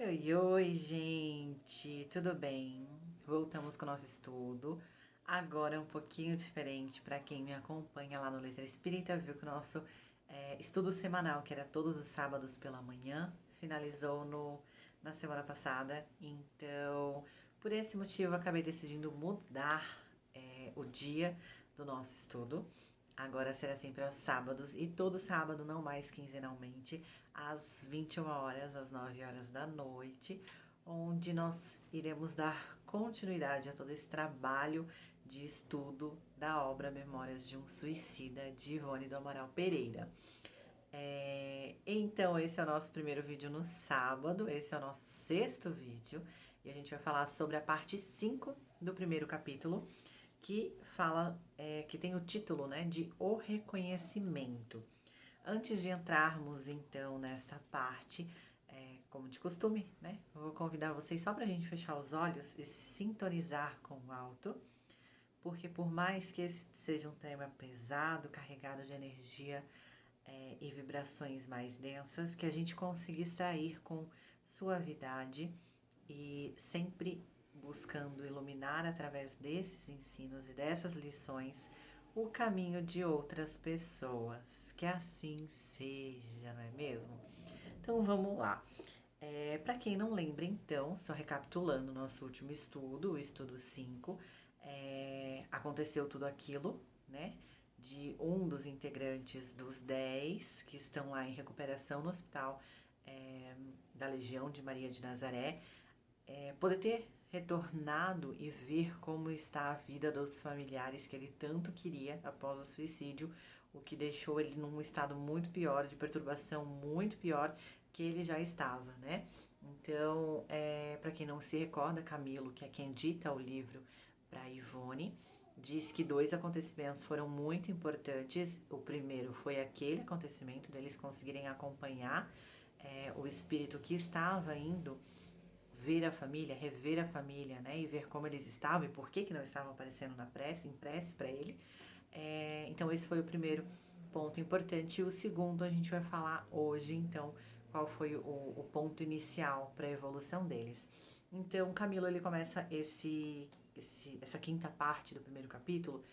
Oi, oi, oi, gente, tudo bem? Voltamos com o nosso estudo. Agora é um pouquinho diferente para quem me acompanha lá no Letra Espírita, viu que o nosso estudo semanal, que era todos os sábados pela manhã, finalizou na semana passada. Então, por esse motivo, eu acabei decidindo mudar o dia do nosso estudo. Agora será sempre aos sábados e todo sábado, não mais quinzenalmente, às 21 horas, às 9 horas da noite, onde nós iremos dar continuidade a todo esse trabalho de estudo da obra Memórias de um Suicida, de Ivone do Amaral Pereira. Então, esse é o nosso primeiro vídeo no sábado, esse é o nosso sexto vídeo, e a gente vai falar sobre a parte 5 do primeiro capítulo, que fala, que tem o título, né, de O Reconhecimento. Antes de entrarmos, então, nesta parte, como de costume, né, eu vou convidar vocês só para a gente fechar os olhos e se sintonizar com o alto, porque por mais que esse seja um tema pesado, carregado de energia e vibrações mais densas, que a gente consiga extrair com suavidade e sempre buscando iluminar através desses ensinos e dessas lições o caminho de outras pessoas. Que assim seja, não é mesmo? Então vamos lá. Para quem não lembra, então, só recapitulando nosso último estudo, o estudo 5, aconteceu tudo aquilo, né? De um dos integrantes dos 10 que estão lá em recuperação no hospital da Legião de Maria de Nazaré, poder ter retornado e ver como está a vida dos familiares que ele tanto queria após o suicídio, o que deixou ele num estado muito pior, de perturbação muito pior que ele já estava, né? Então, para quem não se recorda, Camilo, que é quem dita o livro para Ivone, diz que dois acontecimentos foram muito importantes. O primeiro foi aquele acontecimento deles conseguirem acompanhar o espírito que estava indo ver a família, rever a família, né, e ver como eles estavam e por que não estavam aparecendo na prece, em prece para ele. Então esse foi o primeiro ponto importante. E o segundo a gente vai falar hoje, então, qual foi o ponto inicial para a evolução deles. Então, Camilo, ele começa essa quinta parte do primeiro capítulo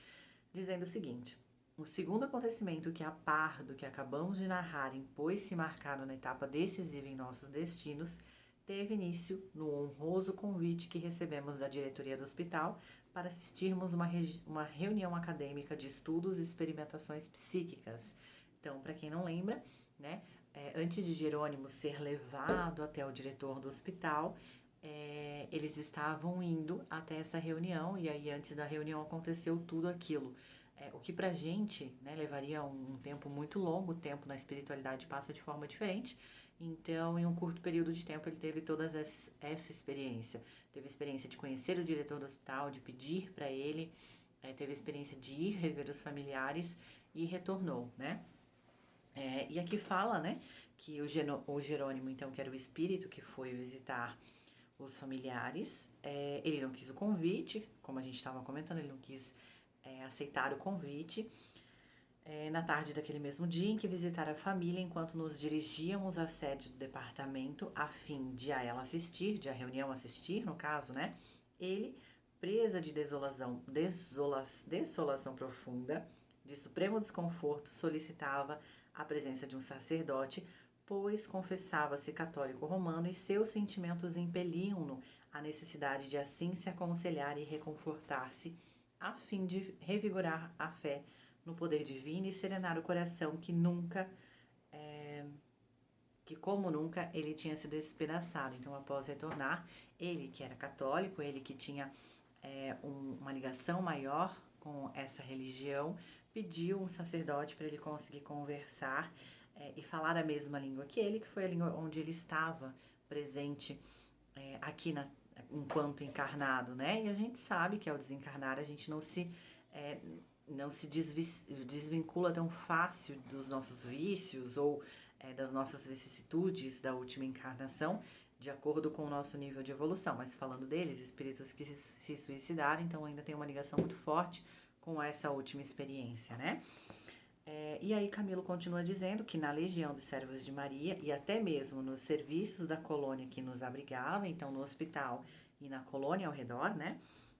dizendo o seguinte: o segundo acontecimento que, a par do que acabamos de narrar, impôs-se marcado na etapa decisiva em nossos destinos, teve início no honroso convite que recebemos da diretoria do hospital para assistirmos uma reunião acadêmica de estudos e experimentações psíquicas. Então, para quem não lembra, né, antes de Jerônimo ser levado até o diretor do hospital, eles estavam indo até essa reunião, e aí antes da reunião aconteceu tudo aquilo. O que pra gente, né, levaria um tempo muito longo, o tempo na espiritualidade passa de forma diferente, então em um curto período de tempo ele teve toda essa experiência. Teve a experiência de conhecer o diretor do hospital, de pedir para ele, teve a experiência de ir rever os familiares e retornou, né? E aqui fala, né, que o Jerônimo, então, que era o espírito que foi visitar os familiares, ele não quis o convite, como a gente estava comentando, ele não quis aceitar o convite. Na tarde daquele mesmo dia em que visitar a família, enquanto nos dirigíamos à sede do departamento, a fim de a ela assistir, de a reunião assistir, no caso, né, ele, presa de desolação profunda, de supremo desconforto, solicitava a presença de um sacerdote, pois confessava-se católico romano e seus sentimentos impeliam-no à necessidade de assim se aconselhar e reconfortar-se, a fim de revigorar a fé no poder divino e serenar o coração que como nunca ele tinha se despedaçado. Então, após retornar, ele que era católico, ele que tinha uma ligação maior com essa religião, pediu um sacerdote para ele conseguir conversar e falar a mesma língua que ele, que foi a língua onde ele estava presente aqui enquanto encarnado, né? E a gente sabe que ao desencarnar a gente não se desvincula tão fácil dos nossos vícios ou das nossas vicissitudes da última encarnação, de acordo com o nosso nível de evolução. Mas falando deles, espíritos que se suicidaram, então ainda tem uma ligação muito forte com essa última experiência, né? E aí Camilo continua dizendo que na legião dos servos de Maria e até mesmo nos serviços da colônia que nos abrigava, então no hospital e na colônia ao redor, né,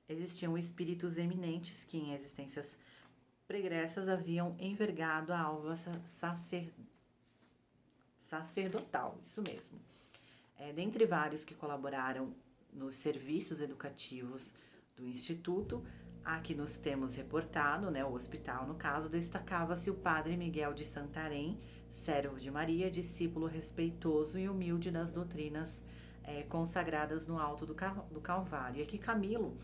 existiam espíritos eminentes que em existências pregressas haviam envergado a alva sacerdotal, isso mesmo. Dentre vários que colaboraram nos serviços educativos do Instituto, aqui nos temos reportado, né, o hospital no caso, destacava-se o padre Miguel de Santarém, servo de Maria, discípulo respeitoso e humilde das doutrinas consagradas no alto do Calvário. E aqui Camilo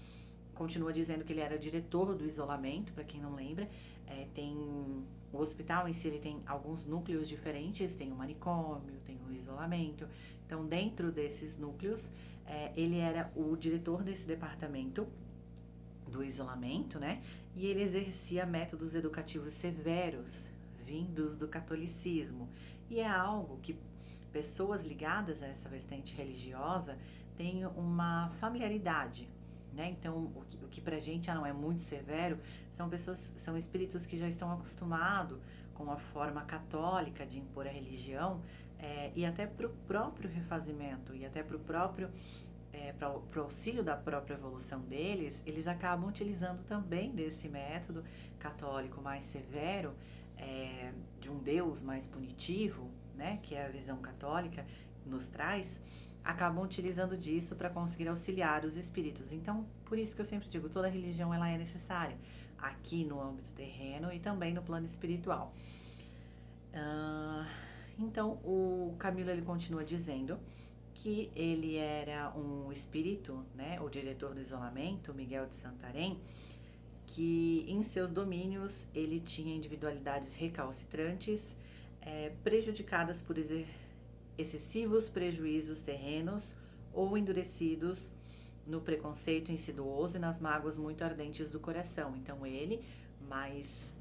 continua dizendo que ele era diretor do isolamento, para quem não lembra. Tem o hospital em si, ele tem alguns núcleos diferentes, tem o manicômio, tem o isolamento. Então, dentro desses núcleos, ele era o diretor desse departamento do isolamento, né? E ele exercia métodos educativos severos, vindos do catolicismo. E é algo que pessoas ligadas a essa vertente religiosa têm uma familiaridade, né? Então, o que pra gente não é muito severo, são espíritos que já estão acostumados com a forma católica de impor a religião, e até para o próprio refazimento, e até para o próprio para o auxílio da própria evolução deles, eles acabam utilizando também desse método católico mais severo, de um Deus mais punitivo, né, que é a visão católica nos traz, acabam utilizando disso para conseguir auxiliar os espíritos. Então, por isso que eu sempre digo, toda religião ela é necessária, aqui no âmbito terreno e também no plano espiritual. Então, o Camilo ele continua dizendo que ele era um espírito, né, o diretor do isolamento, Miguel de Santarém, que em seus domínios ele tinha individualidades recalcitrantes, prejudicadas por excessivos prejuízos terrenos ou endurecidos no preconceito insiduoso e nas mágoas muito ardentes do coração. Então ele, mais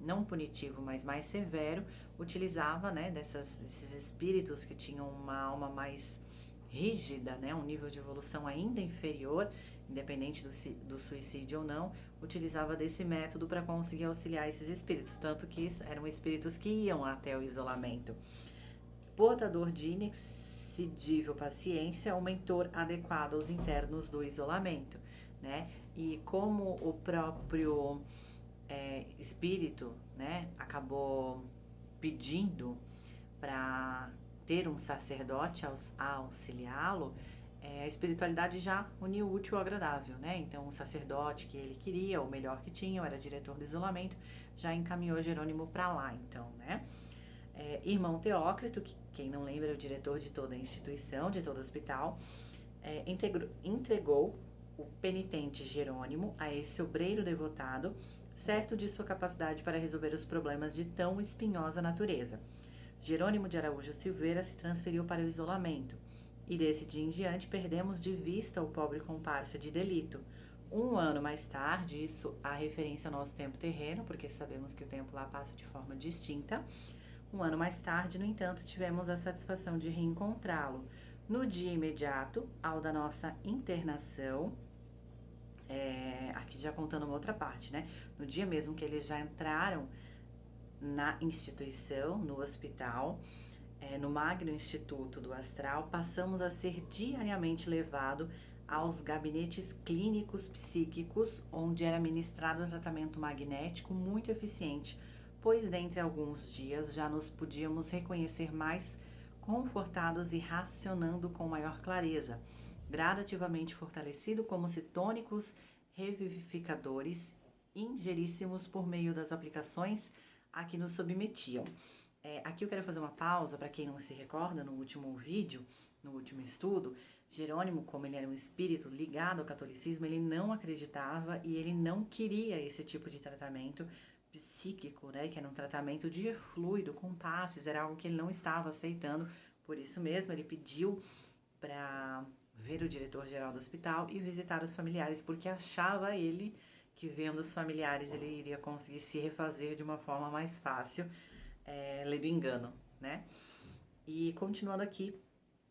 não punitivo, mas mais severo, utilizava, né, desses espíritos que tinham uma alma mais rígida, né, um nível de evolução ainda inferior, independente do suicídio ou não, utilizava desse método para conseguir auxiliar esses espíritos, tanto que eram espíritos que iam até o isolamento. Portador de inexcedível paciência, um mentor adequado aos internos do isolamento, né? E como o próprio espírito, né, acabou pedindo para ter um sacerdote a auxiliá-lo, a espiritualidade já uniu o útil ao agradável, né? Então, o sacerdote que ele queria, o melhor que tinha, era diretor do isolamento, já encaminhou Jerônimo para lá, então, né? Irmão Teócrito, que quem não lembra é o diretor de toda a instituição, de todo o hospital, entregou o penitente Jerônimo a esse obreiro devotado, certo de sua capacidade para resolver os problemas de tão espinhosa natureza. Jerônimo de Araújo Silveira se transferiu para o isolamento, e desse dia em diante perdemos de vista o pobre comparsa de delito. Um ano mais tarde, isso a referência ao nosso tempo terreno, porque sabemos que o tempo lá passa de forma distinta. Um ano mais tarde, no entanto, tivemos a satisfação de reencontrá-lo no dia imediato ao da nossa internação, aqui já contando uma outra parte, né? No dia mesmo que eles já entraram na instituição, no hospital, no Magno Instituto do Astral, passamos a ser diariamente levado aos gabinetes clínicos psíquicos, onde era ministrado um tratamento magnético muito eficiente, pois dentre alguns dias já nos podíamos reconhecer mais confortados e racionando com maior clareza, gradativamente fortalecido como se tônicos revivificadores ingeríssimos por meio das aplicações a que nos submetiam. Aqui eu quero fazer uma pausa para quem não se recorda, no último vídeo, no último estudo, Jerônimo, como ele era um espírito ligado ao catolicismo, ele não acreditava e ele não queria esse tipo de tratamento psíquico, né, que era um tratamento de fluido com passes, era algo que ele não estava aceitando, por isso mesmo ele pediu para ver o diretor-geral do hospital e visitar os familiares, porque achava ele que vendo os familiares ele iria conseguir se refazer de uma forma mais fácil, lei do engano, né? E continuando aqui,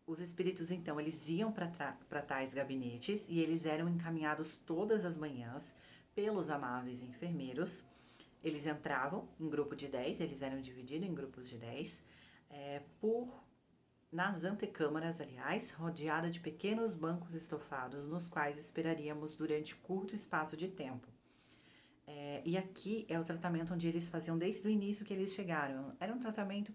os espíritos então, eles iam para tais gabinetes e eles eram encaminhados todas as manhãs pelos amáveis enfermeiros, Eles entravam em grupo de 10, eles eram divididos em grupos de 10, nas antecâmaras, aliás, rodeada de pequenos bancos estofados, nos quais esperaríamos durante curto espaço de tempo. E aqui é o tratamento onde eles faziam desde o início que eles chegaram. Era um tratamento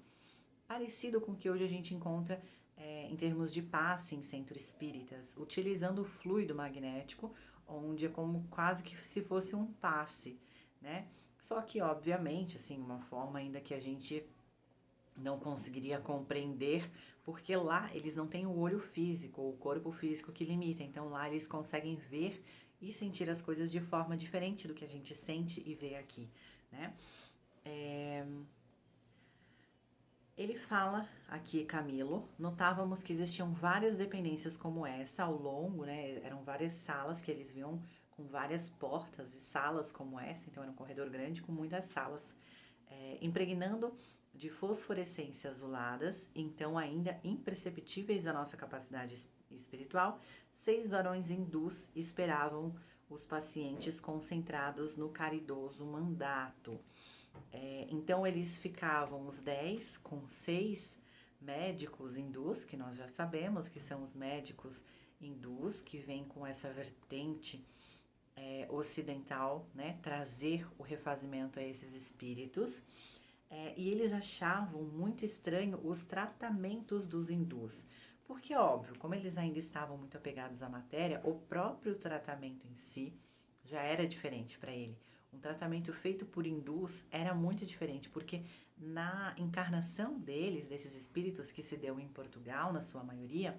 parecido com o que hoje a gente encontra em termos de passe em centros espíritas, utilizando o fluido magnético, onde é como quase que se fosse um passe, né? Só que, obviamente, assim, uma forma ainda que a gente não conseguiria compreender, porque lá eles não têm o olho físico, o corpo físico que limita, então lá eles conseguem ver e sentir as coisas de forma diferente do que a gente sente e vê aqui, né? Ele fala aqui, Camilo, notávamos que existiam várias dependências como essa ao longo, né? Eram várias salas que eles viam com várias portas e salas como essa, então era um corredor grande com muitas salas, impregnando de fosforescência azuladas, então ainda imperceptíveis à nossa capacidade espiritual. 6 varões hindus esperavam os pacientes concentrados no caridoso mandato. Então eles ficavam os 10 com 6 médicos hindus, que nós já sabemos que são os médicos hindus, que vêm com essa vertente ocidental, né, trazer o refazimento a esses espíritos. E eles achavam muito estranho os tratamentos dos hindus, porque, óbvio, como eles ainda estavam muito apegados à matéria, o próprio tratamento em si já era diferente para ele. Um tratamento feito por hindus era muito diferente, porque na encarnação deles, desses espíritos que se deu em Portugal, na sua maioria,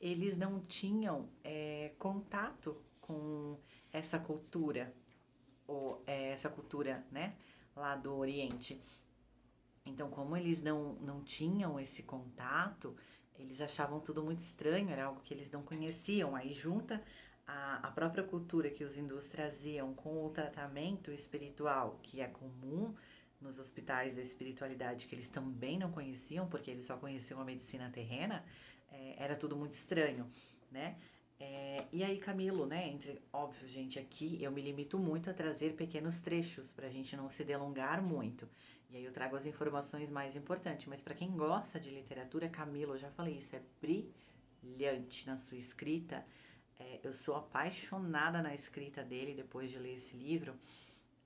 eles não tinham contato com essa cultura, ou essa cultura, né, lá do Oriente. Então, como eles não tinham esse contato, eles achavam tudo muito estranho, era algo que eles não conheciam. Aí junta a própria cultura que os hindus traziam com o tratamento espiritual, que é comum nos hospitais da espiritualidade, que eles também não conheciam, porque eles só conheciam a medicina terrena, era tudo muito estranho, né? E aí, Camilo, né, óbvio, gente, aqui eu me limito muito a trazer pequenos trechos para a gente não se delongar muito. E aí eu trago as informações mais importantes, mas para quem gosta de literatura, Camilo, eu já falei isso, é brilhante na sua escrita. Eu sou apaixonada na escrita dele depois de ler esse livro,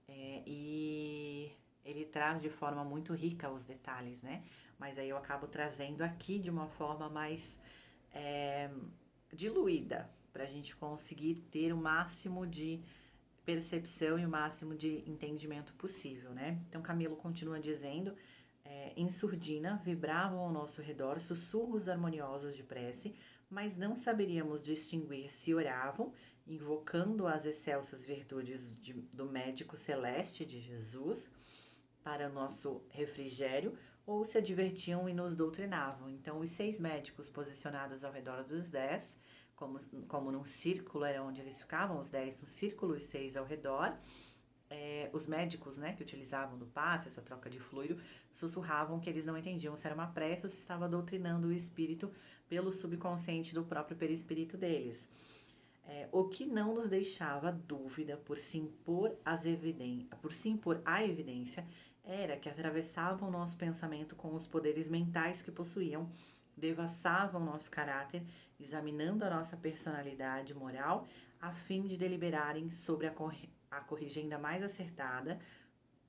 e ele traz de forma muito rica os detalhes, né? Mas aí eu acabo trazendo aqui de uma forma mais diluída, para a gente conseguir ter o máximo de percepção e o máximo de entendimento possível, né? Então Camilo continua dizendo, em surdina vibravam ao nosso redor sussurros harmoniosos de prece, mas não saberíamos distinguir se oravam, invocando as excelsas virtudes do médico celeste de Jesus para nosso refrigério, ou se divertiam e nos doutrinavam. Então, os 6 médicos posicionados ao redor dos 10, como num círculo era onde eles ficavam, os 10 no círculo, os 6 ao redor. Os médicos, né, que utilizavam do passe, essa troca de fluido, sussurravam que eles não entendiam se era uma prece ou se estava doutrinando o espírito pelo subconsciente do próprio perispírito deles. O que não nos deixava dúvida por se impor à evidência era que atravessavam nosso pensamento com os poderes mentais que possuíam, devassavam nosso caráter, examinando a nossa personalidade moral, a fim de deliberarem sobre a corrigenda mais acertada,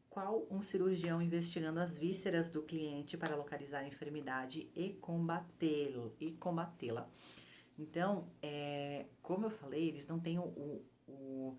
qual um cirurgião investigando as vísceras do cliente para localizar a enfermidade e combatê-la. Então, como eu falei, eles não têm o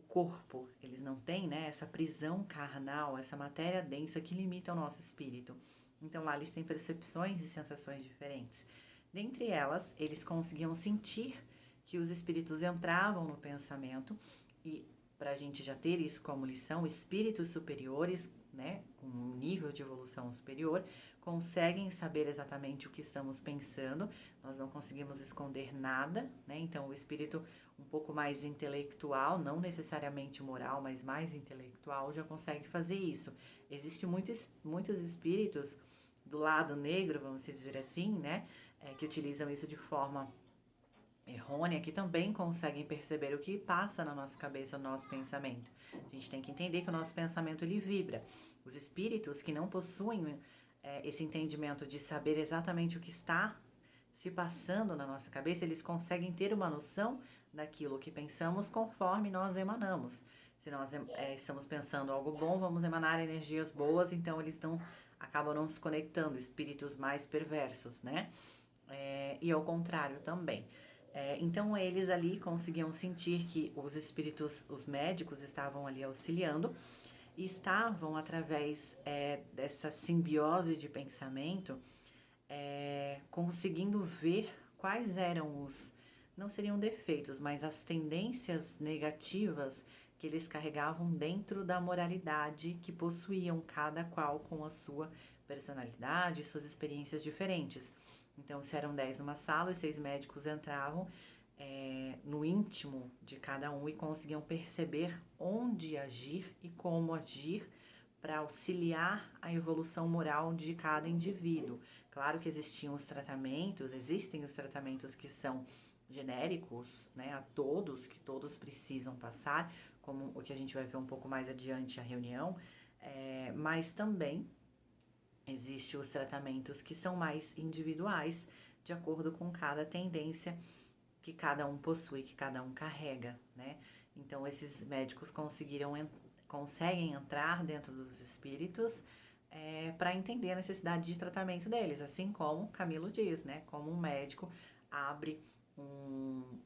corpo, eles não têm, né, essa prisão carnal, essa matéria densa que limita o nosso espírito. Então lá eles têm percepções e sensações diferentes. Dentre elas, eles conseguiam sentir que os espíritos entravam no pensamento, e para a gente já ter isso como lição, espíritos superiores, né, com um nível de evolução superior, conseguem saber exatamente o que estamos pensando. Nós não conseguimos esconder nada, né? Então o espírito um pouco mais intelectual, não necessariamente moral, mas mais intelectual, já consegue fazer isso. Existem muitos espíritos do lado negro, vamos dizer assim, né, que utilizam isso de forma errônea que também conseguem perceber o que passa na nossa cabeça, no nosso pensamento. A gente tem que entender que o nosso pensamento ele vibra. Os espíritos que não possuem esse entendimento de saber exatamente o que está se passando na nossa cabeça, eles conseguem ter uma noção daquilo que pensamos conforme nós emanamos. Se nós estamos pensando algo bom, vamos emanar energias boas, então eles não acabam não se conectando, espíritos mais perversos, né? E ao contrário também. Então eles ali conseguiam sentir que os espíritos, os médicos estavam ali auxiliando e estavam através dessa simbiose de pensamento conseguindo ver quais eram não seriam defeitos, mas as tendências negativas que eles carregavam dentro da moralidade que possuíam, cada qual com a sua personalidade, suas experiências diferentes. Então, se eram 10 numa sala, os 6 médicos entravam no íntimo de cada um e conseguiam perceber onde agir e como agir para auxiliar a evolução moral de cada indivíduo. Claro que existem os tratamentos que são genéricos, né, a todos, que todos precisam passar, como o que a gente vai ver um pouco mais adiante a reunião, mas também existem os tratamentos que são mais individuais, de acordo com cada tendência que cada um possui, que cada um carrega, né? Então, esses médicos conseguem entrar dentro dos espíritos para entender a necessidade de tratamento deles, assim como Camilo diz, né? Como um médico abre um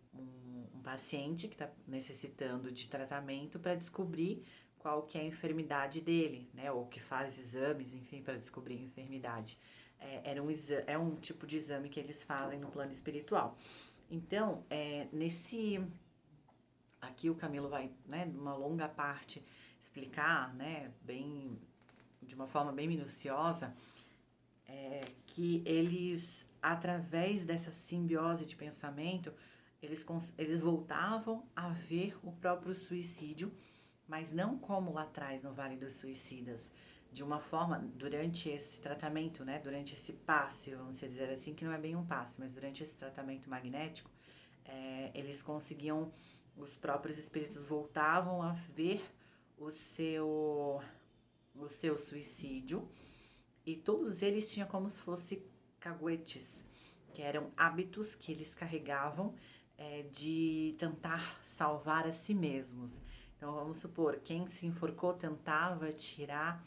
paciente que está necessitando de tratamento para descobrir qual que é a enfermidade dele, né? Ou que faz exames, enfim, para descobrir a enfermidade. É um tipo de exame que eles fazem no plano espiritual. Então, aqui o Camilo vai, né, numa longa parte, explicar, né, de uma forma bem minuciosa, que eles, através dessa simbiose de pensamento, eles voltavam a ver o próprio suicídio, mas não como lá atrás no Vale dos Suicidas, de uma forma, durante esse tratamento, né, durante esse passe, vamos dizer assim, que não é bem um passe, mas durante esse tratamento magnético, eles conseguiam, os próprios espíritos voltavam a ver o seu suicídio, e todos eles tinham como se fossem caguetes, que eram hábitos que eles carregavam de tentar salvar a si mesmos. Então, vamos supor, quem se enforcou tentava tirar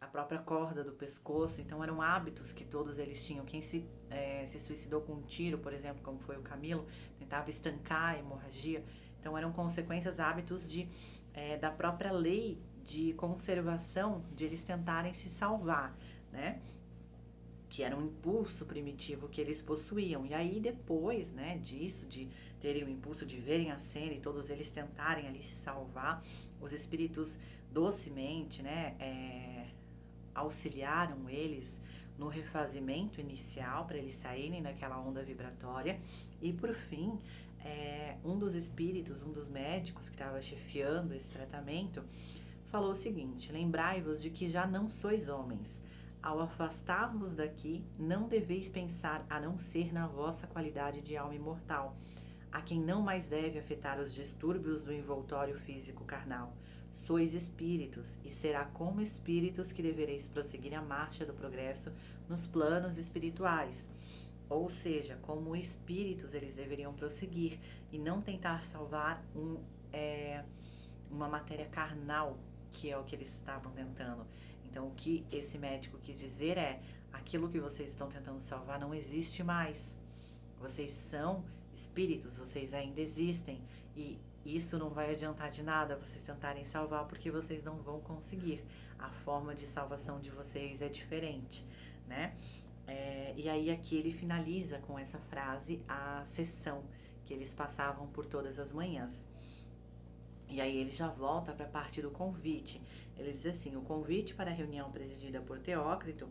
a própria corda do pescoço. Então, eram hábitos que todos eles tinham. Quem se suicidou com um tiro, por exemplo, como foi o Camilo, tentava estancar a hemorragia. Então, eram consequências, hábitos da própria lei de conservação, de eles tentarem se salvar, né? Que era um impulso primitivo que eles possuíam. E aí, depois, né, disso, de terem o impulso de verem a cena e todos eles tentarem ali se salvar, os espíritos docemente, né, auxiliaram eles no refazimento inicial para eles saírem daquela onda vibratória. E, por fim, um dos espíritos, um dos médicos que estava chefiando esse tratamento, falou o seguinte: lembrai-vos de que já não sois homens. Ao afastar-vos daqui, não deveis pensar a não ser na vossa qualidade de alma imortal, a quem não mais deve afetar os distúrbios do envoltório físico carnal. Sois espíritos, e será como espíritos que devereis prosseguir a marcha do progresso nos planos espirituais. Ou seja, como espíritos eles deveriam prosseguir e não tentar salvar uma matéria carnal, que é o que eles estavam tentando. Então, o que esse médico quis dizer aquilo que vocês estão tentando salvar não existe mais. Vocês são espíritos, vocês ainda existem, e isso não vai adiantar de nada vocês tentarem salvar, porque vocês não vão conseguir. A forma de salvação de vocês é diferente, né? E aí aqui ele finaliza com essa frase a sessão que eles passavam por todas as manhãs. E aí ele já volta para a parte do convite. Ele diz assim: o convite para a reunião presidida por Teócrito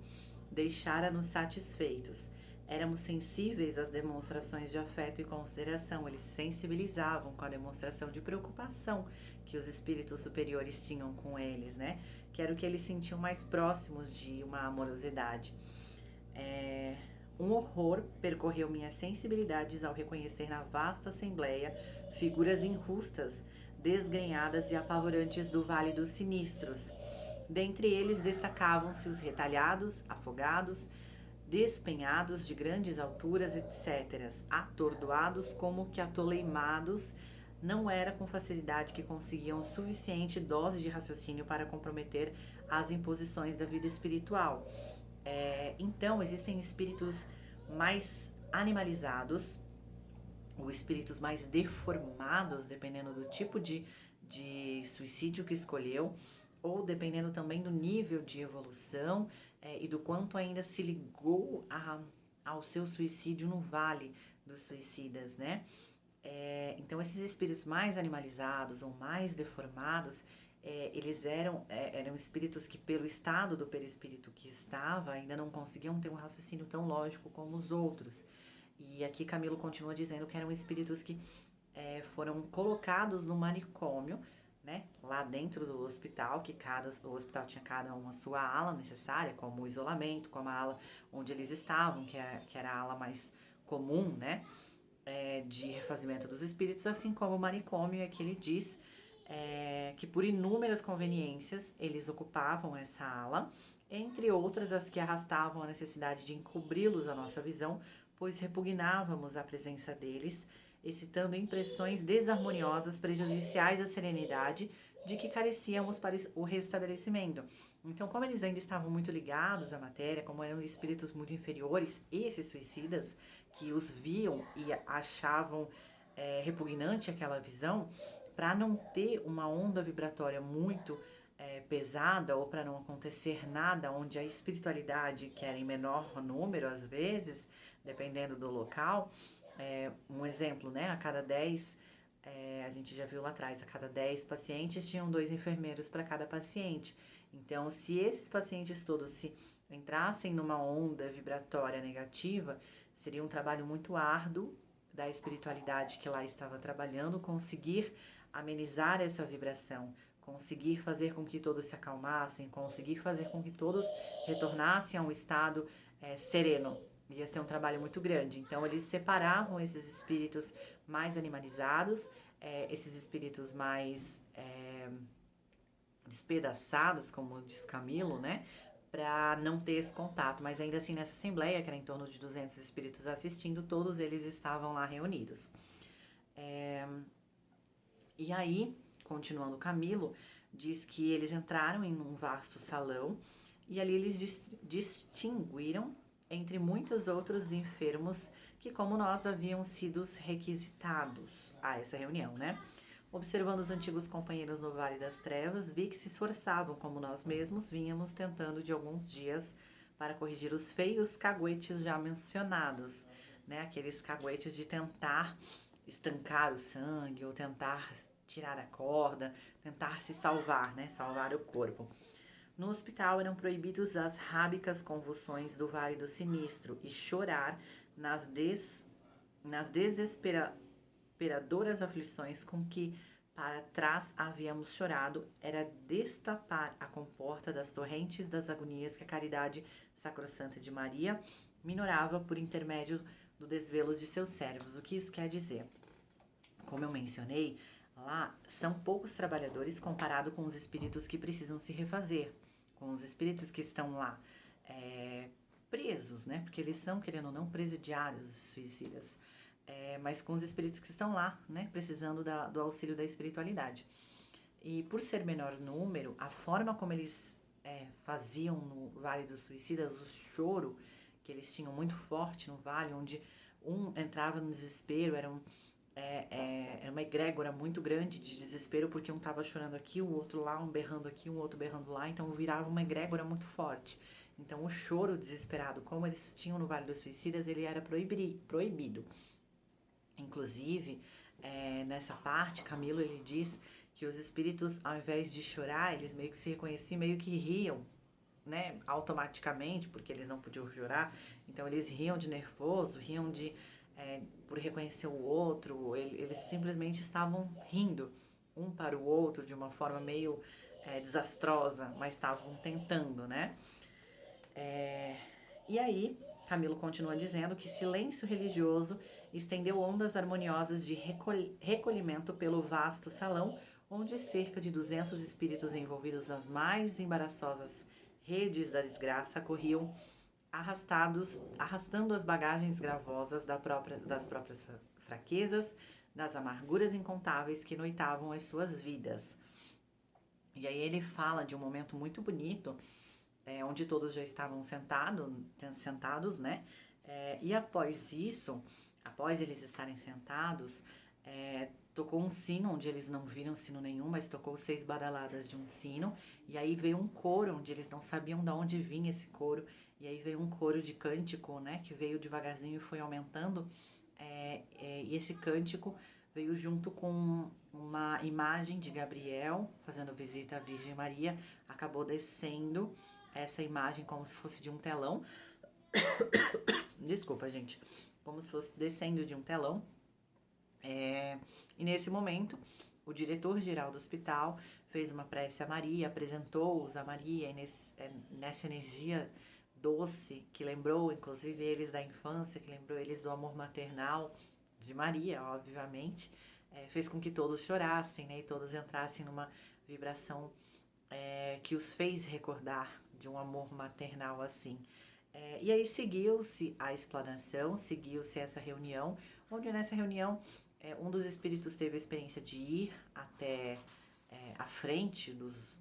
deixara-nos satisfeitos. Éramos sensíveis às demonstrações de afeto e consideração. Eles se sensibilizavam com a demonstração de preocupação que os espíritos superiores tinham com eles, né? Que era o que eles sentiam mais próximos de uma amorosidade. Um horror percorreu minhas sensibilidades ao reconhecer na vasta assembleia figuras injustas, desgrenhadas e apavorantes do Vale dos Sinistros. Dentre eles destacavam-se os retalhados, afogados, despenhados de grandes alturas, etc., atordoados como que atoleimados. Não era com facilidade que conseguiam suficiente dose de raciocínio para comprometer as imposições da vida espiritual. Então, existem espíritos mais animalizados, ou espíritos mais deformados, dependendo do tipo de suicídio que escolheu, ou dependendo também do nível de evolução e do quanto ainda se ligou ao seu suicídio no Vale dos Suicidas, né? Então, esses espíritos mais animalizados ou mais deformados, eles eram espíritos que, pelo estado do perispírito que estava, ainda não conseguiam ter um raciocínio tão lógico como os outros. E aqui Camilo continua dizendo que eram espíritos que foram colocados no manicômio, né, lá dentro do hospital, que o hospital tinha cada uma sua ala necessária, como o isolamento, como a ala onde eles estavam, que era a ala mais comum, né, de refazimento dos espíritos, assim como o manicômio, que ele diz que por inúmeras conveniências eles ocupavam essa ala, entre outras as que arrastavam a necessidade de encobri-los à nossa visão, pois repugnávamos a presença deles, excitando impressões desarmoniosas prejudiciais à serenidade de que carecíamos para o restabelecimento. Então, como eles ainda estavam muito ligados à matéria, como eram espíritos muito inferiores, esses suicidas, que os viam e achavam repugnante aquela visão, para não ter uma onda vibratória muito pesada, ou para não acontecer nada onde a espiritualidade, que era em menor número às vezes, dependendo do local, um exemplo, né, a cada 10, a gente já viu lá atrás, a cada 10 pacientes tinham 2 enfermeiros para cada paciente. Então, se esses pacientes todos se entrassem numa onda vibratória negativa, seria um trabalho muito árduo da espiritualidade que lá estava trabalhando, conseguir amenizar essa vibração, conseguir fazer com que todos se acalmassem, conseguir fazer com que todos retornassem a um estado sereno. Ia ser um trabalho muito grande. Então, eles separavam esses espíritos mais animalizados, esses espíritos mais despedaçados, como diz Camilo, né? Para não ter esse contato. Mas ainda assim, nessa assembleia, que era em torno de 200 espíritos assistindo, todos eles estavam lá reunidos. E aí, continuando Camilo, diz que eles entraram em um vasto salão e ali eles distinguiram entre muitos outros enfermos que, como nós, haviam sido requisitados a essa reunião, né? Observando os antigos companheiros no Vale das Trevas, vi que se esforçavam, como nós mesmos vínhamos tentando de alguns dias, para corrigir os feios caguetes já mencionados, né? Aqueles caguetes de tentar estancar o sangue ou tentar tirar a corda, tentar se salvar, né? Salvar o corpo. No hospital eram proibidos as rábicas convulsões do Vale do Sinistro e chorar nas desesperadoras aflições com que para trás havíamos chorado, era destapar a comporta das torrentes das agonias que a caridade sacrossanta de Maria minorava por intermédio do desvelos de seus servos. O que isso quer dizer? Como eu mencionei, lá são poucos trabalhadores comparado com os espíritos que precisam se refazer, com os espíritos que estão lá presos, né? Porque eles são, querendo ou não, presidiários suicidas, mas com os espíritos que estão lá, né? Precisando do auxílio da espiritualidade. E por ser menor número, a forma como eles faziam no Vale dos Suicidas, o choro que eles tinham muito forte no vale, onde um entrava no desespero, era uma egrégora muito grande de desespero, porque um estava chorando aqui, o outro lá, um berrando aqui, um outro berrando lá, então virava uma egrégora muito forte. Então o choro desesperado, como eles tinham no Vale dos Suicidas, ele era proibido. Inclusive, nessa parte, Camilo, ele diz que os espíritos, ao invés de chorar, eles meio que se reconheciam, meio que riam, né, automaticamente, porque eles não podiam chorar, então eles riam de nervoso, riam por reconhecer o outro, eles simplesmente estavam rindo um para o outro de uma forma meio desastrosa, mas estavam tentando, né? E aí, Camilo continua dizendo que silêncio religioso estendeu ondas harmoniosas de recolhimento pelo vasto salão, onde cerca de 200 espíritos envolvidos nas mais embaraçosas redes da desgraça corriam arrastando as bagagens gravosas das próprias fraquezas, das amarguras incontáveis que noitavam as suas vidas. E aí ele fala de um momento muito bonito, onde todos já estavam sentados, né? E após isso, após eles estarem sentados, tocou um sino, onde eles não viram sino nenhum, mas tocou 6 badaladas de um sino, e aí veio um coro, onde eles não sabiam de onde vinha esse coro, e aí veio um coro de cântico, né, que veio devagarzinho e foi aumentando, e esse cântico veio junto com uma imagem de Gabriel fazendo visita à Virgem Maria, acabou descendo essa imagem como se fosse de um telão, desculpa, gente, como se fosse descendo de um telão, e nesse momento, o diretor-geral do hospital fez uma prece a Maria, apresentou-os a Maria, e nessa energia doce, que lembrou, inclusive, eles da infância, que lembrou eles do amor maternal de Maria, obviamente, fez com que todos chorassem, né, e todos entrassem numa vibração que os fez recordar de um amor maternal assim. E aí seguiu-se a explanação, seguiu-se essa reunião, onde nessa reunião um dos espíritos teve a experiência de ir até a frente dos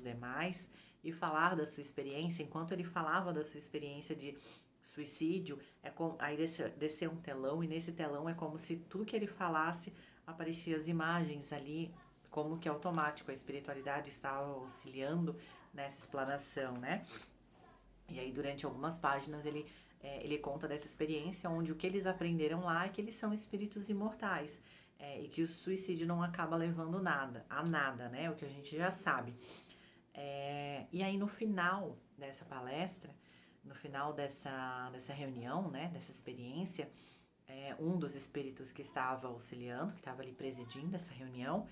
demais e falar da sua experiência. Enquanto ele falava da sua experiência de suicídio, aí desceu um telão, e nesse telão é como se tudo que ele falasse apareciam as imagens ali, como que automático, a espiritualidade estava auxiliando nessa explanação, né? E aí, durante algumas páginas, ele conta dessa experiência, onde o que eles aprenderam lá é que eles são espíritos imortais, e que o suicídio não acaba levando a nada, né? O que a gente já sabe. E aí, no final dessa palestra, no final dessa reunião, né, dessa experiência, um dos espíritos que estava auxiliando, que estava ali presidindo essa reunião,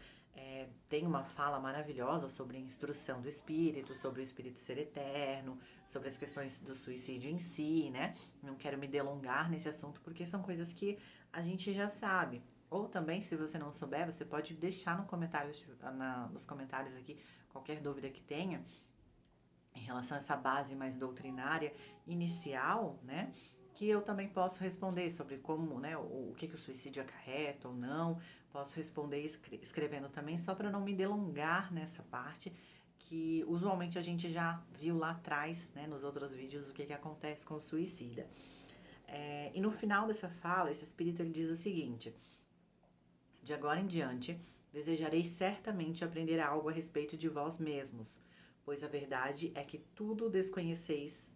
tem uma fala maravilhosa sobre a instrução do espírito, sobre o espírito ser eterno, sobre as questões do suicídio em si, né? Não quero me delongar nesse assunto porque são coisas que a gente já sabe. Ou também, se você não souber, você pode deixar nos comentários aqui qualquer dúvida que tenha em relação a essa base mais doutrinária inicial, né? Que eu também posso responder sobre como, né, o que o suicídio acarreta ou não. Posso responder escrevendo também, só para não me delongar nessa parte, que usualmente a gente já viu lá atrás, né, nos outros vídeos, o que acontece com o suicida. E no final dessa fala, esse espírito ele diz o seguinte: de agora em diante, desejareis certamente aprender algo a respeito de vós mesmos, pois a verdade é que tudo desconhecereis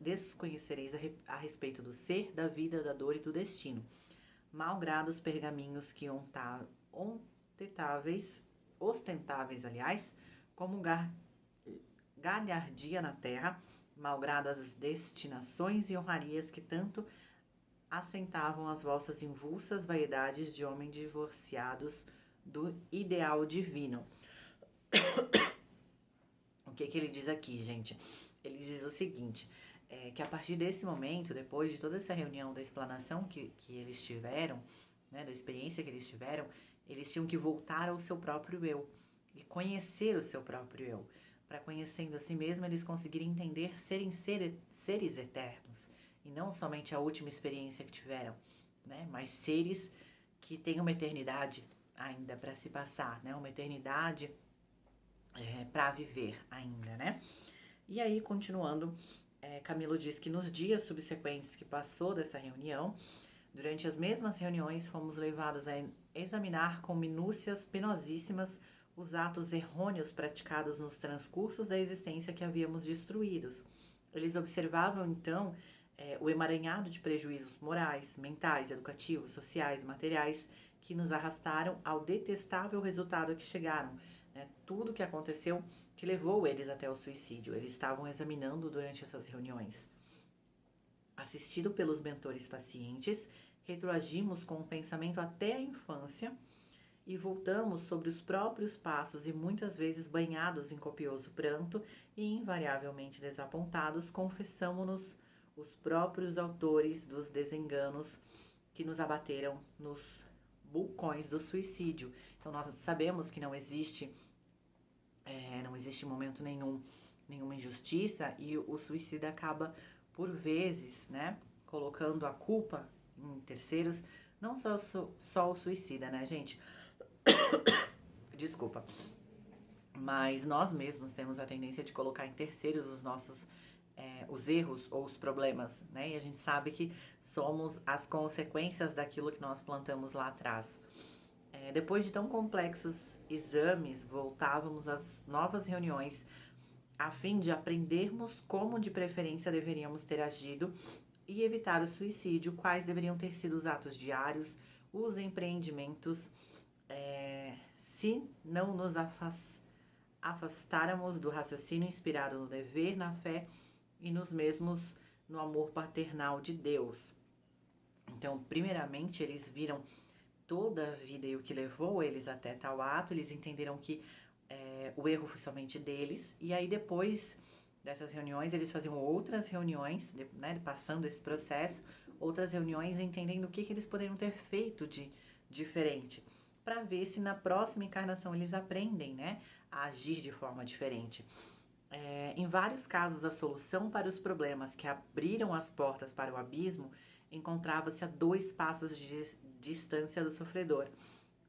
a respeito do ser, da vida, da dor e do destino. Malgrado os pergaminhos que ostentáveis, aliás, como galhardia na terra, malgrado as destinações e honrarias que tanto assentavam as vossas invulsas vaidades de homens divorciados do ideal divino. O que ele diz aqui, gente? Ele diz o seguinte, que a partir desse momento, depois de toda essa reunião da explanação que eles tiveram, né, da experiência que eles tiveram, eles tinham que voltar ao seu próprio eu e conhecer o seu próprio eu. Para conhecendo a si mesmo, eles conseguirem entender serem seres eternos, e não somente a última experiência que tiveram, né, mas seres que têm uma eternidade ainda para se passar, né, uma eternidade para viver ainda, né? E aí, continuando, Camilo diz que nos dias subsequentes que passou dessa reunião, durante as mesmas reuniões fomos levados a examinar com minúcias penosíssimas os atos errôneos praticados nos transcursos da existência que havíamos destruídos. Eles observavam, então, o emaranhado de prejuízos morais, mentais, educativos, sociais, materiais, que nos arrastaram ao detestável resultado que chegaram, né? Tudo o que aconteceu que levou eles até o suicídio. Eles estavam examinando durante essas reuniões. Assistido pelos mentores pacientes, retroagimos com o pensamento até a infância e voltamos sobre os próprios passos e muitas vezes banhados em copioso pranto e invariavelmente desapontados, confessamo-nos os próprios autores dos desenganos que nos abateram nos vulcões do suicídio. Então nós sabemos que não existe em momento nenhum nenhuma injustiça, e o suicida acaba por vezes, né, colocando a culpa em terceiros, não só o suicida, né, gente? Desculpa. Mas nós mesmos temos a tendência de colocar em terceiros os erros ou os problemas, né? E a gente sabe que somos as consequências daquilo que nós plantamos lá atrás. Depois de tão complexos exames, voltávamos às novas reuniões a fim de aprendermos como de preferência deveríamos ter agido e evitar o suicídio, quais deveriam ter sido os atos diários, os empreendimentos, se não nos afastáramos do raciocínio inspirado no dever, na fé e nos mesmos no amor paternal de Deus. Então, primeiramente, eles viram toda a vida e o que levou eles até tal ato, eles entenderam que o erro foi somente deles, e aí depois dessas reuniões, eles faziam outras reuniões, né, passando esse processo, outras reuniões entendendo o que eles poderiam ter feito de diferente, para ver se na próxima encarnação eles aprendem, né, a agir de forma diferente. Em vários casos, a solução para os problemas que abriram as portas para o abismo encontrava-se a 2 passos de distância do sofredor.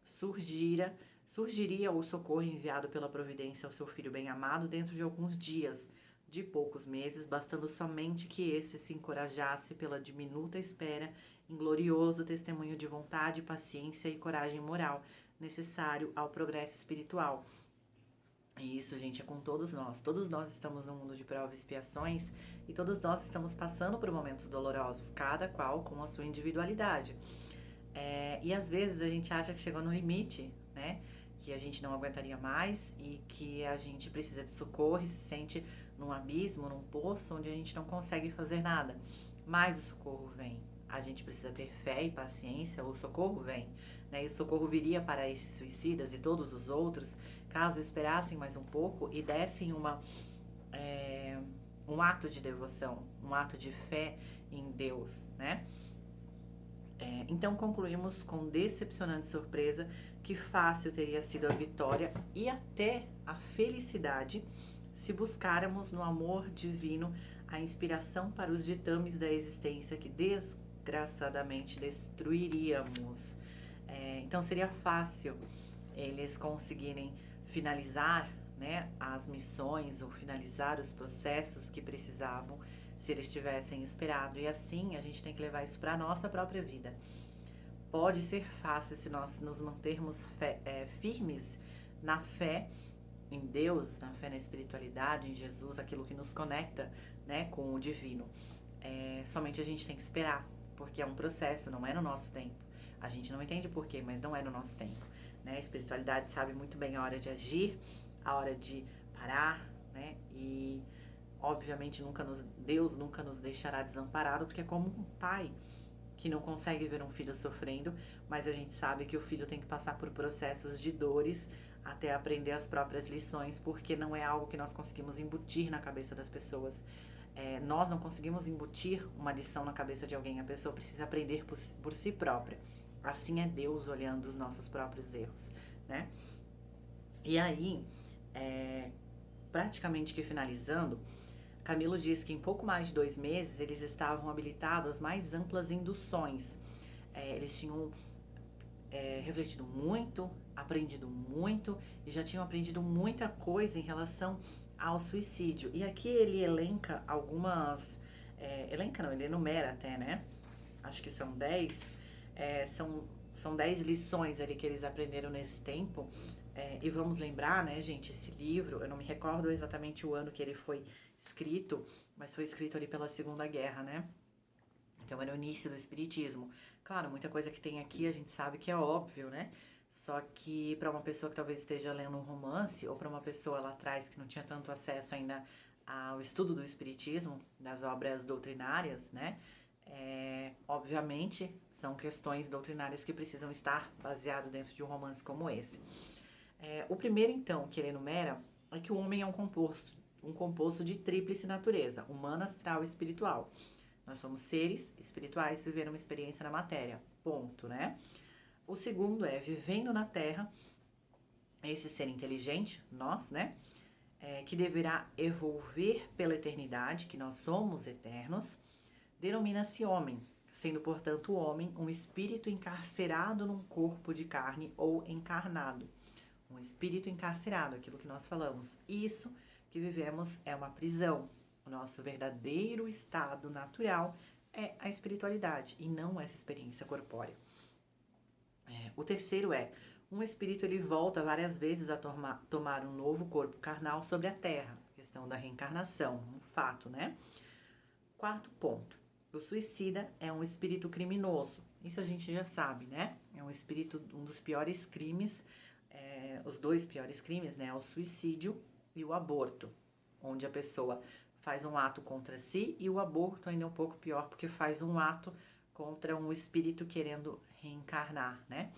Surgiria o socorro enviado pela providência ao seu filho bem-amado dentro de alguns dias, de poucos meses, bastando somente que esse se encorajasse pela diminuta espera em glorioso testemunho de vontade, paciência e coragem moral necessário ao progresso espiritual. E isso, gente, é com todos nós. Todos nós estamos no mundo de provas e expiações e todos nós estamos passando por momentos dolorosos, cada qual com a sua individualidade. E às vezes a gente acha que chegou no limite, né? Que a gente não aguentaria mais e que a gente precisa de socorro e se sente num abismo, num poço onde a gente não consegue fazer nada. Mas o socorro vem. A gente precisa ter fé e paciência, o socorro vem, né? E o socorro viria para esses suicidas e todos os outros, caso esperassem mais um pouco e dessem um ato de devoção, um ato de fé em Deus, né? Então concluímos com decepcionante surpresa que fácil teria sido a vitória e até a felicidade se buscáramos no amor divino a inspiração para os ditames da existência que desgraçadamente destruiríamos. Então seria fácil eles conseguirem finalizar, né, as missões ou finalizar os processos que precisavam se eles tivessem esperado. E assim a gente tem que levar isso para a nossa própria vida. Pode ser fácil se nós nos mantermos firmes na fé em Deus, na fé na espiritualidade, em Jesus, aquilo que nos conecta, né, com o divino. Somente a gente tem que esperar, porque é um processo, não é no nosso tempo. A gente não entende por quê, mas não é no nosso tempo, né? A espiritualidade sabe muito bem a hora de agir, a hora de parar, né? E obviamente Deus nunca nos deixará desamparado, porque é como um pai que não consegue ver um filho sofrendo, mas a gente sabe que o filho tem que passar por processos de dores até aprender as próprias lições, porque não é algo que nós conseguimos embutir na cabeça das pessoas. Nós não conseguimos embutir uma lição na cabeça de alguém, a pessoa precisa aprender por si própria. Assim é Deus olhando os nossos próprios erros, né? E aí, praticamente que finalizando, Camilo diz que em pouco mais de 2 meses eles estavam habilitados às mais amplas induções. Eles tinham refletido muito, aprendido muito e já tinham aprendido muita coisa em relação ao suicídio. E aqui ele elenca algumas... elenca não, ele enumera até, né? Acho que são 10. São 10 lições ali que eles aprenderam nesse tempo. E vamos lembrar, né, gente, esse livro, eu não me recordo exatamente o ano que ele foi escrito, mas foi escrito ali pela Segunda Guerra, né? Então era o início do espiritismo. Claro, muita coisa que tem aqui a gente sabe que é óbvio, né? Só que para uma pessoa que talvez esteja lendo um romance, ou para uma pessoa lá atrás que não tinha tanto acesso ainda ao estudo do espiritismo, das obras doutrinárias, né? Obviamente são questões doutrinárias que precisam estar baseado dentro de um romance como esse. O primeiro, então, que ele enumera é que o homem é um composto de tríplice natureza, humana, astral e espiritual. Nós somos seres espirituais vivendo uma experiência na matéria, ponto, né? O segundo é vivendo na Terra, esse ser inteligente, nós, né? Que deverá evolver pela eternidade, que nós somos eternos, denomina-se homem, sendo, portanto, o homem um espírito encarcerado num corpo de carne ou encarnado. Um espírito encarcerado, aquilo que nós falamos. Isso que vivemos é uma prisão. O nosso verdadeiro estado natural é a espiritualidade e não essa experiência corpórea. O terceiro é, um espírito ele volta várias vezes a tomar um novo corpo carnal sobre a terra. Questão da reencarnação, um fato, né? Quarto ponto, o suicida é um espírito criminoso. Isso a gente já sabe, né? É um espírito, um dos piores crimes, os dois piores crimes, né? O suicídio e o aborto, onde a pessoa faz um ato contra si, e o aborto ainda é um pouco pior, porque faz um ato contra um espírito querendo reencarnar, né?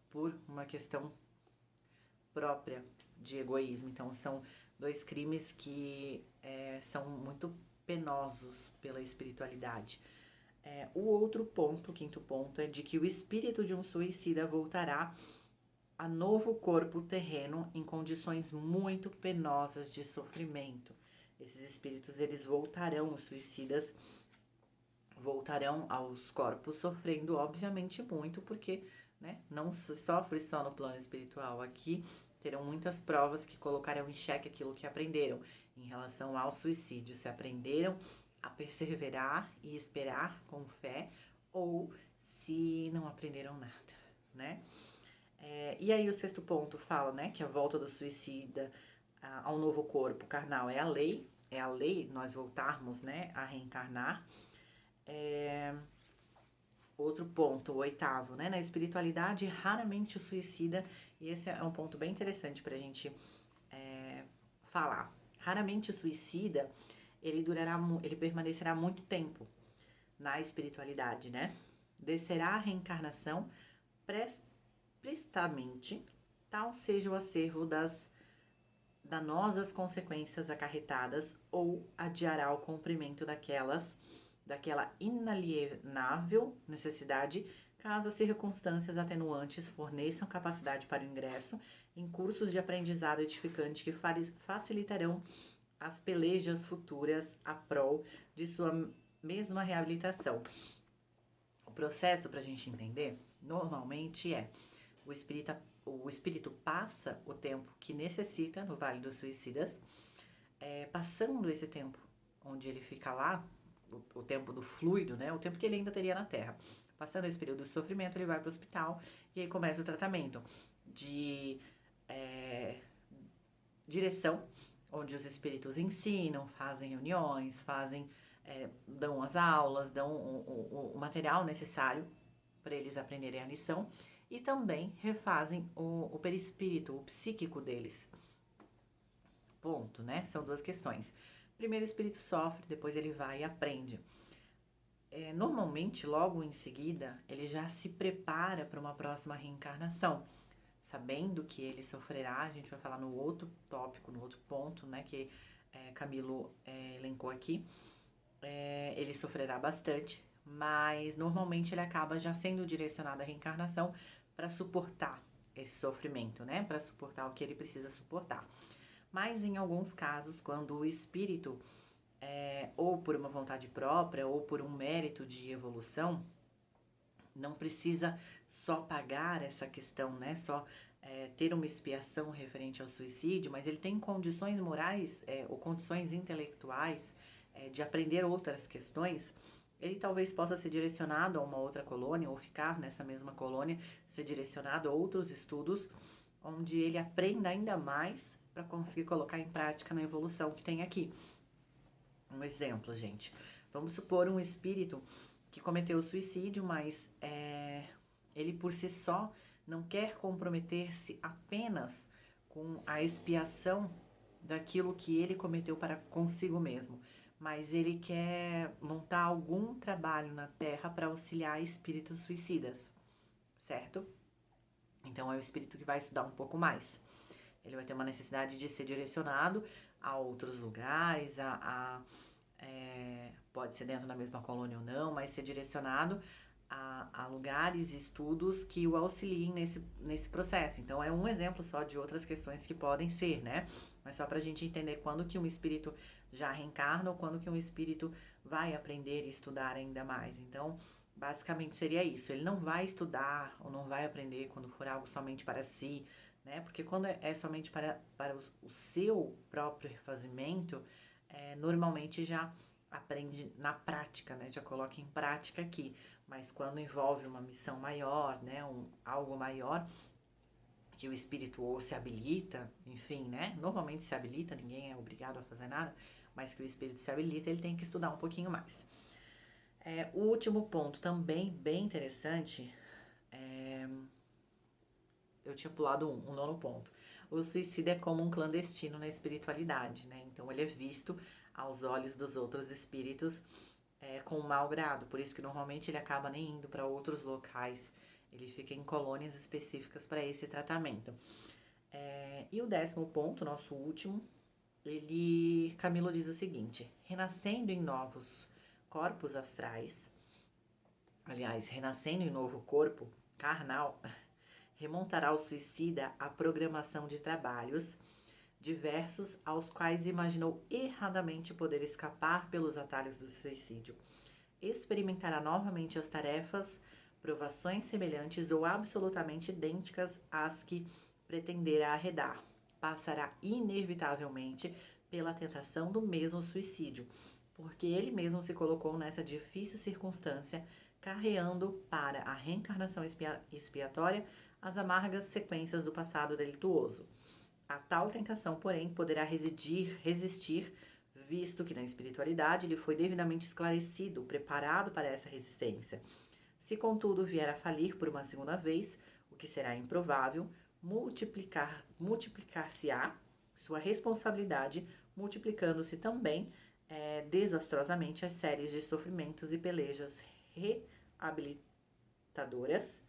Por uma questão própria de egoísmo. Então, são dois crimes que são muito penosos pela espiritualidade. O outro ponto, o quinto ponto, é de que o espírito de um suicida voltará a novo corpo terreno em condições muito penosas de sofrimento. Esses espíritos, eles voltarão, os suicidas voltarão aos corpos sofrendo, obviamente, muito, porque, né, não se sofre só no plano espiritual. Aqui terão muitas provas que colocarão em xeque aquilo que aprenderam em relação ao suicídio. Se aprenderam a perseverar e esperar com fé, ou se não aprenderam nada, né? E aí o sexto ponto fala, né, que a volta do suicida ao novo corpo carnal é a lei nós voltarmos, né, a reencarnar. Outro ponto, o oitavo, né, na espiritualidade raramente o suicida, e esse é um ponto bem interessante pra gente falar. Raramente o suicida, ele permanecerá muito tempo na espiritualidade, né? Descerá a reencarnação prestamente, tal seja o acervo das danosas consequências acarretadas, ou adiará o cumprimento daquela inalienável necessidade, caso as circunstâncias atenuantes forneçam capacidade para o ingresso em cursos de aprendizado edificante que facilitarão as pelejas futuras a prol de sua mesma reabilitação. O processo, para a gente entender, normalmente o espírito passa o tempo que necessita no Vale dos Suicidas, passando esse tempo onde ele fica lá, o tempo do fluido, né? O tempo que ele ainda teria na Terra. Passando esse período de sofrimento, ele vai para o hospital e aí começa o tratamento de direção, onde os espíritos ensinam, fazem reuniões, dão as aulas, dão o material necessário para eles aprenderem a lição, e também refazem o perispírito, o psíquico deles. Ponto, né? São duas questões. Primeiro o espírito sofre, depois ele vai e aprende. Normalmente, logo em seguida, ele já se prepara para uma próxima reencarnação, sabendo que ele sofrerá. A gente vai falar no outro tópico, no outro ponto, né, que Camilo elencou aqui. Ele sofrerá bastante, mas normalmente ele acaba já sendo direcionado à reencarnação para suportar esse sofrimento, né, para suportar o que ele precisa suportar. Mas em alguns casos, quando o espírito, ou por uma vontade própria, ou por um mérito de evolução, não precisa só pagar essa questão, né? Só ter uma expiação referente ao suicídio, mas ele tem condições morais ou condições intelectuais de aprender outras questões. Ele talvez possa ser direcionado a uma outra colônia, ou ficar nessa mesma colônia, ser direcionado a outros estudos, onde ele aprenda ainda mais para conseguir colocar em prática na evolução que tem aqui. Um exemplo, gente. Vamos supor um espírito que cometeu suicídio, mas ele por si só não quer comprometer-se apenas com a expiação daquilo que ele cometeu para consigo mesmo, mas ele quer montar algum trabalho na Terra para auxiliar espíritos suicidas, certo? Então é o espírito que vai estudar um pouco mais. Ele vai ter uma necessidade de ser direcionado a outros lugares, pode ser dentro da mesma colônia ou não, mas ser direcionado a lugares e estudos que o auxiliem nesse processo. Então, é um exemplo só de outras questões que podem ser, né? Mas só para a gente entender quando que um espírito já reencarna ou quando que um espírito vai aprender e estudar ainda mais. Então, basicamente seria isso. Ele não vai estudar ou não vai aprender quando for algo somente para si, né? Porque quando é somente para o seu próprio refazimento, normalmente já aprende na prática, né? Já coloca em prática aqui. Mas quando envolve uma missão maior, né? Algo maior, que o espírito ou se habilita, enfim, né? Normalmente se habilita, ninguém é obrigado a fazer nada, mas que o espírito se habilita, ele tem que estudar um pouquinho mais. O último ponto, também bem interessante, eu tinha pulado um nono ponto. O suicida é como um clandestino na espiritualidade, né? Então ele é visto aos olhos dos outros espíritos com um mau grado, por isso que normalmente ele acaba nem indo para outros locais, ele fica em colônias específicas para esse tratamento. E o 10º ponto, nosso último, Camilo diz o seguinte: renascendo em novos corpos astrais, aliás, renascendo em novo corpo carnal, remontará o suicida à programação de trabalhos diversos aos quais imaginou erradamente poder escapar pelos atalhos do suicídio. Experimentará novamente as tarefas, provações semelhantes ou absolutamente idênticas às que pretendera arredar. Passará inevitavelmente pela tentação do mesmo suicídio, porque ele mesmo se colocou nessa difícil circunstância, carreando para a reencarnação expiatória as amargas sequências do passado delituoso. A tal tentação, porém, poderá resistir, visto que na espiritualidade ele foi devidamente esclarecido, preparado para essa resistência. Se, contudo, vier a falir por uma segunda vez, o que será improvável, multiplicar-se-á sua responsabilidade, multiplicando-se também desastrosamente as séries de sofrimentos e pelejas reabilitadoras,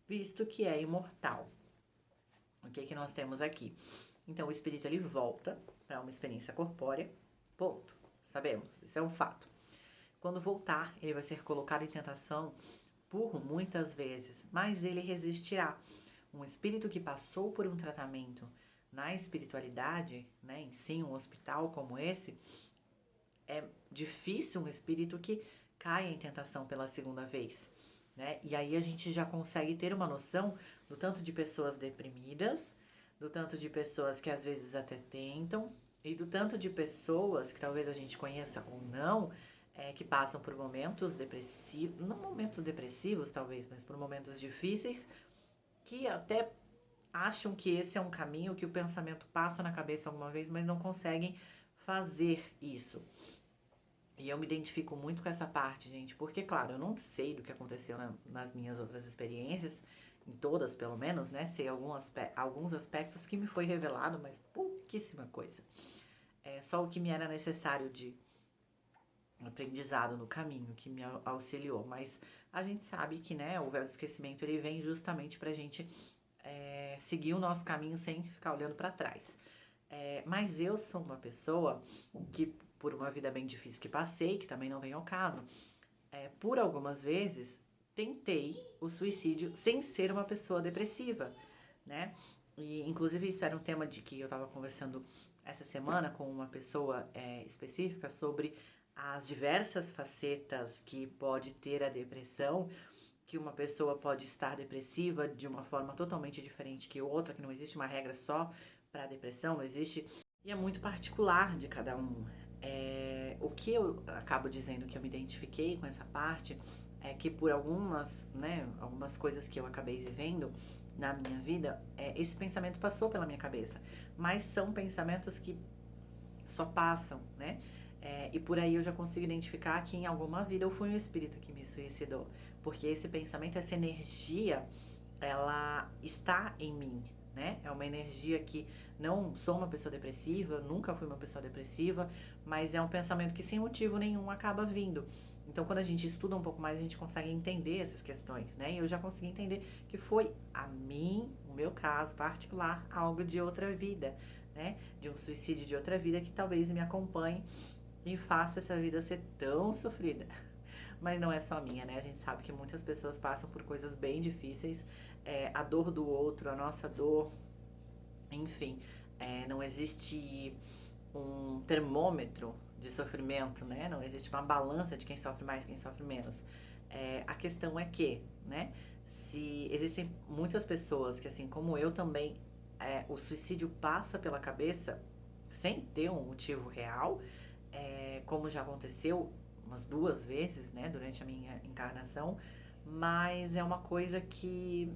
visto que é imortal. O que nós temos aqui? Então, o espírito ele volta para uma experiência corpórea, ponto. Sabemos, isso é um fato. Quando voltar, ele vai ser colocado em tentação por muitas vezes, mas ele resistirá. Um espírito que passou por um tratamento na espiritualidade, né, em si, um hospital como esse, é difícil um espírito que caia em tentação pela segunda vez, né? E aí a gente já consegue ter uma noção do tanto de pessoas deprimidas, do tanto de pessoas que às vezes até tentam, e do tanto de pessoas que talvez a gente conheça ou não, que passam por momentos depressivos, não momentos depressivos talvez, mas por momentos difíceis, que até acham que esse é um caminho, que o pensamento passa na cabeça alguma vez, mas não conseguem fazer isso. E eu me identifico muito com essa parte, gente, porque, claro, eu não sei do que aconteceu nas minhas outras experiências, em todas pelo menos, né? Sei alguns aspectos que me foi revelado, mas pouquíssima coisa. É só o que me era necessário de aprendizado no caminho, que me auxiliou. Mas a gente sabe que, né, o véu do esquecimento, ele vem justamente pra gente seguir o nosso caminho sem ficar olhando para trás. Mas eu sou uma pessoa que, por uma vida bem difícil que passei, que também não vem ao caso, por algumas vezes tentei o suicídio sem ser uma pessoa depressiva, né? E inclusive isso era um tema de que eu tava conversando essa semana com uma pessoa específica sobre as diversas facetas que pode ter a depressão, que uma pessoa pode estar depressiva de uma forma totalmente diferente que outra, que não existe uma regra só para depressão, não existe, e é muito particular de cada um. O que eu acabo dizendo que eu me identifiquei com essa parte é que por algumas coisas que eu acabei vivendo na minha vida, esse pensamento passou pela minha cabeça, mas são pensamentos que só passam, né? E por aí eu já consigo identificar que em alguma vida eu fui um espírito que me suicidou, porque esse pensamento, essa energia, ela está em mim, né? É uma energia que não sou uma pessoa depressiva, nunca fui uma pessoa depressiva, mas é um pensamento que sem motivo nenhum acaba vindo. Então, quando a gente estuda um pouco mais, a gente consegue entender essas questões, né? E eu já consegui entender que foi a mim, o meu caso particular, algo de outra vida, né? De um suicídio de outra vida que talvez me acompanhe e faça essa vida ser tão sofrida. Mas não é só minha, né? A gente sabe que muitas pessoas passam por coisas bem difíceis, a dor do outro, a nossa dor, enfim, não existe um termômetro de sofrimento, né? Não existe uma balança de quem sofre mais, quem sofre menos. A questão é que, né? Se existem muitas pessoas que, assim como eu também, o suicídio passa pela cabeça sem ter um motivo real, como já aconteceu umas 2 vezes, né, durante a minha encarnação, mas é uma coisa que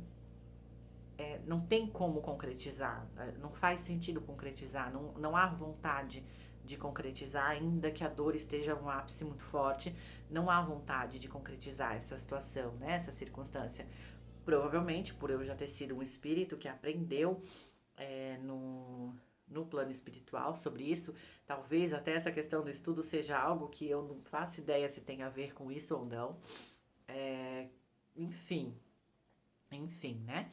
não tem como concretizar, não faz sentido concretizar, não há vontade de concretizar, ainda que a dor esteja um ápice muito forte, não há vontade de concretizar essa situação, né, essa circunstância. Provavelmente por eu já ter sido um espírito que aprendeu no plano espiritual sobre isso, talvez até essa questão do estudo seja algo que eu não faço ideia se tem a ver com isso ou não. É, enfim, né?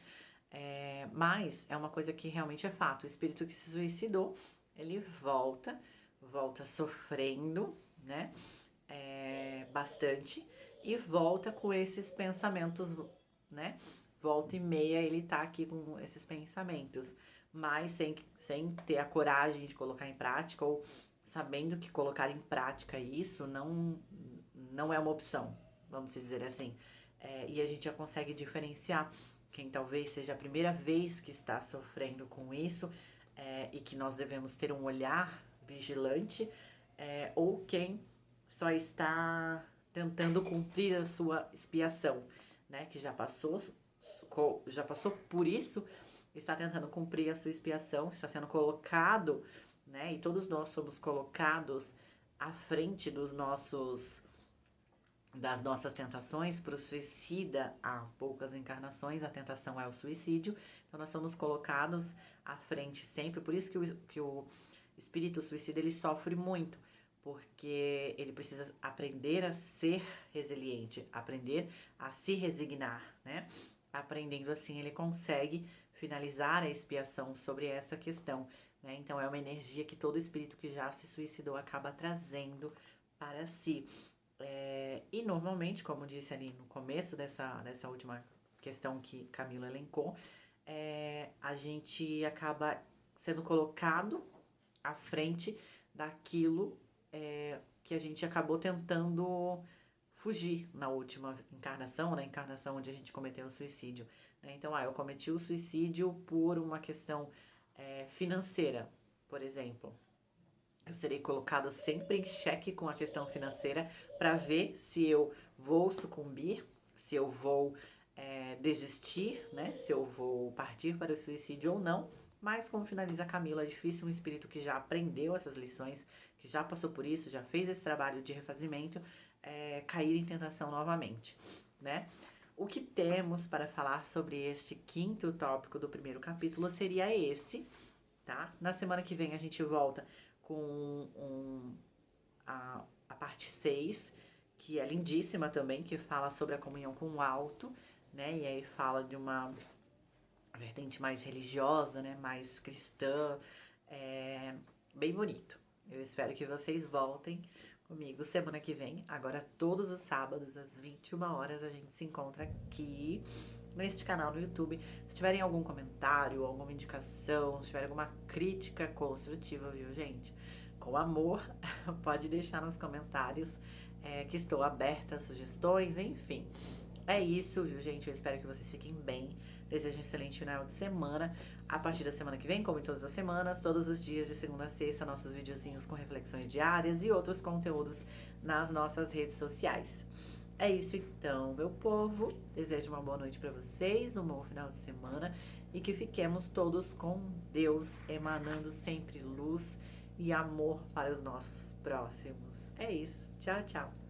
Mas é uma coisa que realmente é fato. O espírito que se suicidou, ele volta sofrendo, né? Bastante, e volta com esses pensamentos, né? Volta e meia ele tá aqui com esses pensamentos, mas sem ter a coragem de colocar em prática, ou sabendo que colocar em prática isso não é uma opção, vamos dizer assim. E a gente já consegue diferenciar quem talvez seja a primeira vez que está sofrendo com isso, e que nós devemos ter um olhar vigilante, ou quem só está tentando cumprir a sua expiação, né? Que já passou por isso, está tentando cumprir a sua expiação, está sendo colocado, né? E todos nós somos colocados à frente das nossas tentações. Para o suicida, há poucas encarnações, a tentação é o suicídio. Então nós somos colocados à frente sempre. Por isso que o espírito suicida, ele sofre muito, porque ele precisa aprender a ser resiliente, aprender a se resignar, né? Aprendendo assim, ele consegue finalizar a expiação sobre essa questão, né? Então é uma energia que todo espírito que já se suicidou acaba trazendo para si. E normalmente, como disse ali no começo dessa última questão que Camila elencou, a gente acaba sendo colocado à frente daquilo que a gente acabou tentando fugir na última encarnação, na encarnação onde a gente cometeu o suicídio, né? Então, eu cometi o suicídio por uma questão financeira, por exemplo. Eu serei colocado sempre em xeque com a questão financeira para ver se eu vou sucumbir, se eu vou desistir, né? Se eu vou partir para o suicídio ou não. Mas como finaliza a Camila, é difícil um espírito que já aprendeu essas lições, que já passou por isso, já fez esse trabalho de refazimento, cair em tentação novamente, né? O que temos para falar sobre este quinto tópico do primeiro capítulo seria esse, tá? Na semana que vem a gente volta com a parte 6, que é lindíssima também, que fala sobre a comunhão com o alto, né? E aí fala de uma vertente mais religiosa, né? Mais cristã, bem bonito. Eu espero que vocês voltem comigo semana que vem. Agora, todos os sábados, às 21 horas, a gente se encontra aqui neste canal no YouTube. Se tiverem algum comentário, alguma indicação, se tiver alguma crítica construtiva, viu, gente? Com amor, pode deixar nos comentários, que estou aberta a sugestões, enfim. É isso, viu, gente? Eu espero que vocês fiquem bem. Desejo um excelente final de semana. A partir da semana que vem, como em todas as semanas, todos os dias de segunda a sexta, nossos videozinhos com reflexões diárias e outros conteúdos nas nossas redes sociais. É isso então, meu povo. Desejo uma boa noite para vocês, um bom final de semana e que fiquemos todos com Deus, emanando sempre luz e amor para os nossos próximos. É isso. Tchau, tchau.